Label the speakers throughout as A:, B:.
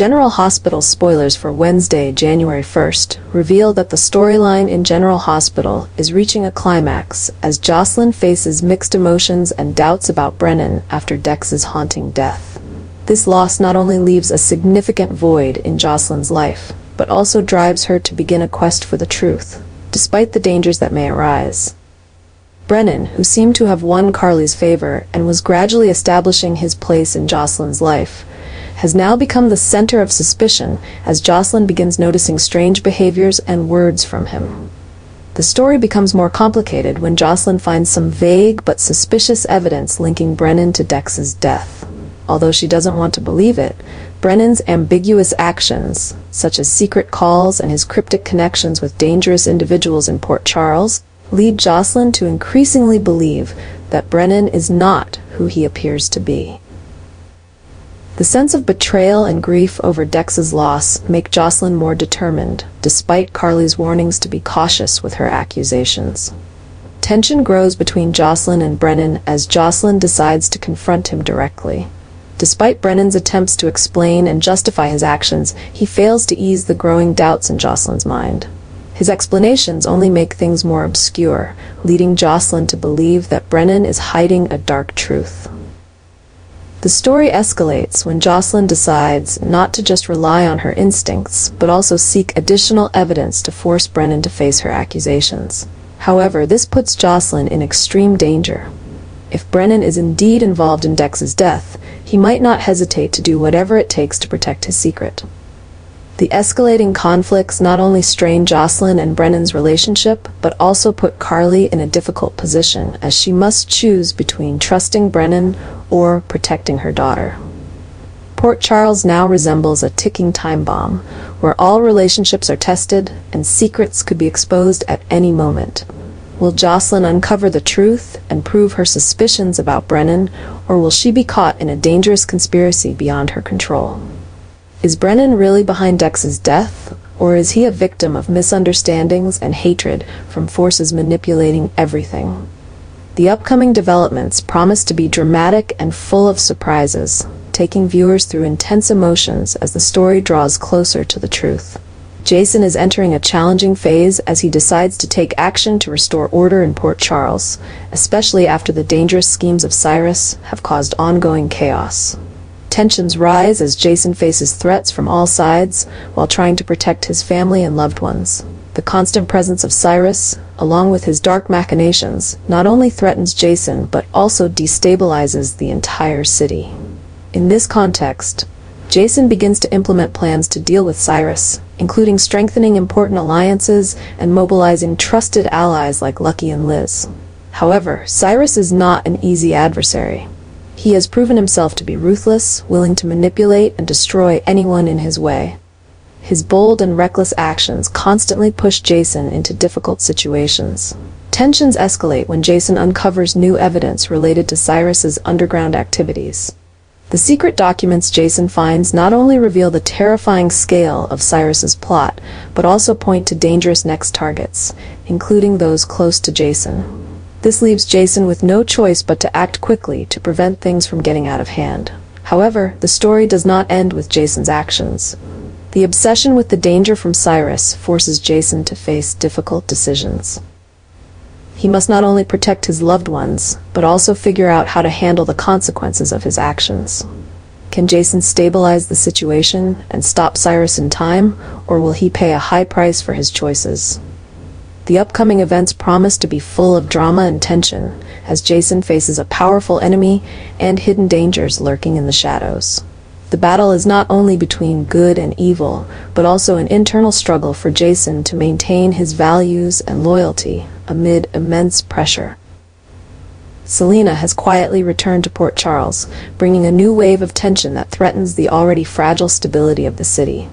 A: General Hospital spoilers for Wednesday, January 1st, reveal that the storyline in General Hospital is reaching a climax as Jocelyn faces mixed emotions and doubts about Brennan after Dex's haunting death. This loss not only leaves a significant void in Jocelyn's life, but also drives her to begin a quest for the truth, despite the dangers that may arise. Brennan, who seemed to have won Carly's favor and was gradually establishing his place in Jocelyn's life, has now become the center of suspicion as Jocelyn begins noticing strange behaviors and words from him. The story becomes more complicated when Jocelyn finds some vague but suspicious evidence linking Brennan to Dex's death. Although she doesn't want to believe it, Brennan's ambiguous actions, such as secret calls and his cryptic connections with dangerous individuals in Port Charles, lead Jocelyn to increasingly believe that Brennan is not who he appears to be. The sense of betrayal and grief over Dex's loss make Jocelyn more determined, despite Carly's warnings to be cautious with her accusations. Tension grows between Jocelyn and Brennan as Jocelyn decides to confront him directly. Despite Brennan's attempts to explain and justify his actions, he fails to ease the growing doubts in Jocelyn's mind. His explanations only make things more obscure, leading Jocelyn to believe that Brennan is hiding a dark truth. The story escalates when Jocelyn decides not to just rely on her instincts, but also seek additional evidence to force Brennan to face her accusations. However, this puts Jocelyn in extreme danger. If Brennan is indeed involved in Dex's death, he might not hesitate to do whatever it takes to protect his secret. The escalating conflicts not only strain Jocelyn and Brennan's relationship, but also put Carly in a difficult position as she must choose between trusting Brennan or protecting her daughter. Port Charles now resembles a ticking time bomb, where all relationships are tested and secrets could be exposed at any moment. Will Jocelyn uncover the truth and prove her suspicions about Brennan, or will she be caught in a dangerous conspiracy beyond her control? Is Brennan really behind Dex's death, or is he a victim of misunderstandings and hatred from forces manipulating everything? The upcoming developments promise to be dramatic and full of surprises, taking viewers through intense emotions as the story draws closer to the truth. Jason is entering a challenging phase as he decides to take action to restore order in Port Charles, especially after the dangerous schemes of Cyrus have caused ongoing chaos. Tensions rise as Jason faces threats from all sides while trying to protect his family and loved ones. The constant presence of Cyrus, along with his dark machinations, not only threatens Jason but also destabilizes the entire city. In this context, Jason begins to implement plans to deal with Cyrus, including strengthening important alliances and mobilizing trusted allies like Lucky and Liz. However, Cyrus is not an easy adversary. He has proven himself to be ruthless, willing to manipulate and destroy anyone in his way. His bold and reckless actions constantly push Jason into difficult situations. Tensions escalate when Jason uncovers new evidence related to Cyrus's underground activities. The secret documents Jason finds not only reveal the terrifying scale of Cyrus's plot, but also point to dangerous next targets, including those close to Jason. This leaves Jason with no choice but to act quickly to prevent things from getting out of hand. However, the story does not end with Jason's actions. The obsession with the danger from Cyrus forces Jason to face difficult decisions. He must not only protect his loved ones, but also figure out how to handle the consequences of his actions. Can Jason stabilize the situation and stop Cyrus in time, or will he pay a high price for his choices? The upcoming events promise to be full of drama and tension, as Jason faces a powerful enemy and hidden dangers lurking in the shadows. The battle is not only between good and evil, but also an internal struggle for Jason to maintain his values and loyalty amid immense pressure. Selena has quietly returned to Port Charles, bringing a new wave of tension that threatens the already fragile stability of the city.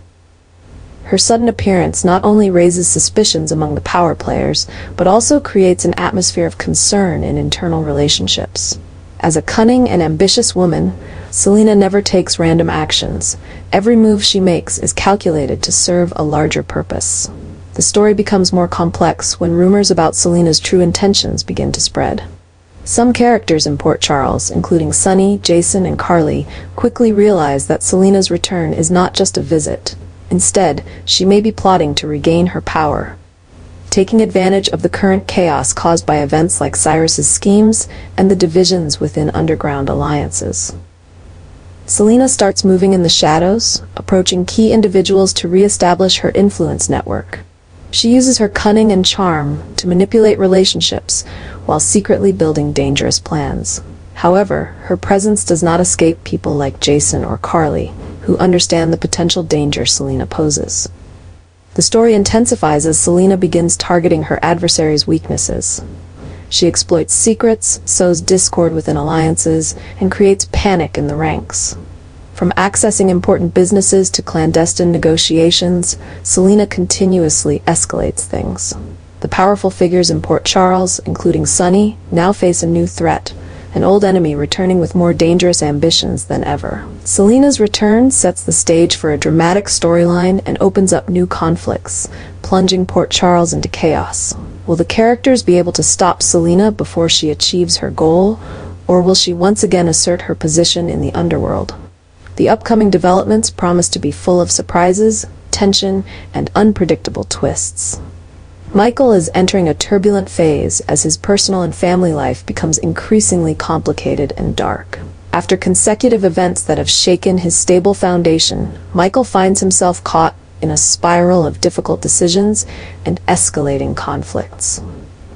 A: Her sudden appearance not only raises suspicions among the power players, but also creates an atmosphere of concern in internal relationships. As a cunning and ambitious woman, Selena never takes random actions. Every move she makes is calculated to serve a larger purpose. The story becomes more complex when rumors about Selena's true intentions begin to spread. Some characters in Port Charles, including Sunny, Jason, and Carly, quickly realize that Selena's return is not just a visit. Instead, she may be plotting to regain her power, taking advantage of the current chaos caused by events like Cyrus's schemes and the divisions within underground alliances. Selena starts moving in the shadows, approaching key individuals to re-establish her influence network. She uses her cunning and charm to manipulate relationships while secretly building dangerous plans. However, her presence does not escape people like Jason or Carly, who understand the potential danger Selena poses. The story intensifies as Selena begins targeting her adversaries' weaknesses. She exploits secrets, sows discord within alliances, and creates panic in the ranks. From accessing important businesses to clandestine negotiations, Selena continuously escalates things. The powerful figures in Port Charles, including Sunny, now face a new threat, an old enemy returning with more dangerous ambitions than ever. Selena's return sets the stage for a dramatic storyline and opens up new conflicts, plunging Port Charles into chaos. Will the characters be able to stop Selena before she achieves her goal, or will she once again assert her position in the underworld? The upcoming developments promise to be full of surprises, tension, and unpredictable twists. Michael is entering a turbulent phase as his personal and family life becomes increasingly complicated and dark. After consecutive events that have shaken his stable foundation, Michael finds himself caught in a spiral of difficult decisions and escalating conflicts.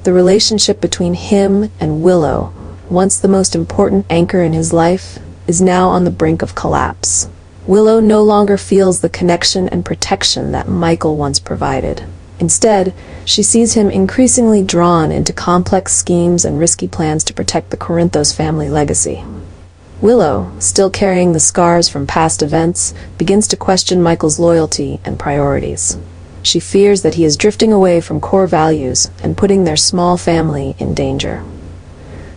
A: The relationship between him and Willow, once the most important anchor in his life, is now on the brink of collapse. Willow no longer feels the connection and protection that Michael once provided. Instead, she sees him increasingly drawn into complex schemes and risky plans to protect the Corinthos family legacy. Willow, still carrying the scars from past events, begins to question Michael's loyalty and priorities. She fears that he is drifting away from core values and putting their small family in danger.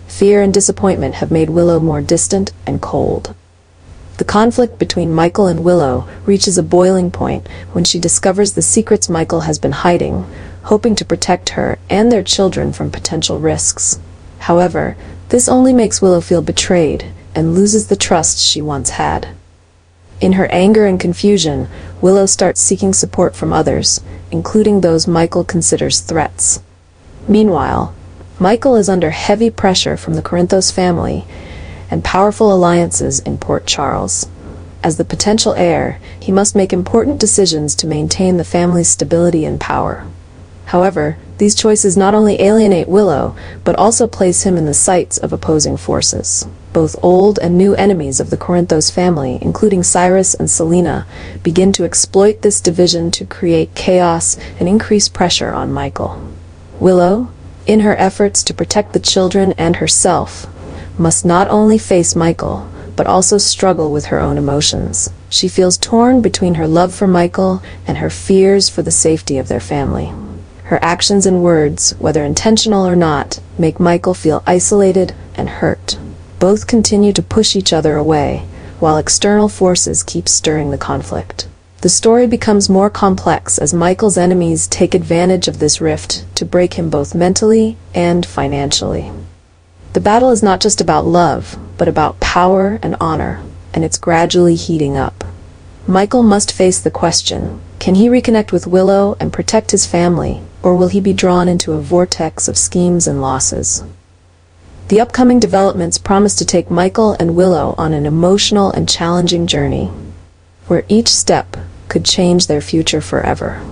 A: Fear and disappointment have made Willow more distant and cold. The conflict between Michael and Willow reaches a boiling point when she discovers the secrets Michael has been hiding, hoping to protect her and their children from potential risks. However, this only makes Willow feel betrayed and loses the trust she once had. In her anger and confusion, Willow starts seeking support from others, including those Michael considers threats. Meanwhile, Michael is under heavy pressure from the Corinthos family and powerful alliances in Port Charles. As the potential heir, he must make important decisions to maintain the family's stability and power. However, these choices not only alienate Willow, but also place him in the sights of opposing forces. Both old and new enemies of the Corinthos family, including Cyrus and Selena, begin to exploit this division to create chaos and increase pressure on Michael. Willow, in her efforts to protect the children and herself, must not only face Michael, but also struggle with her own emotions. She feels torn between her love for Michael and her fears for the safety of their family. Her actions and words, whether intentional or not, make Michael feel isolated and hurt. Both continue to push each other away, while external forces keep stirring the conflict. The story becomes more complex as Michael's enemies take advantage of this rift to break him both mentally and financially. The battle is not just about love, but about power and honor, and it's gradually heating up. Michael must face the question, can he reconnect with Willow and protect his family, or will he be drawn into a vortex of schemes and losses? The upcoming developments promise to take Michael and Willow on an emotional and challenging journey, where each step could change their future forever.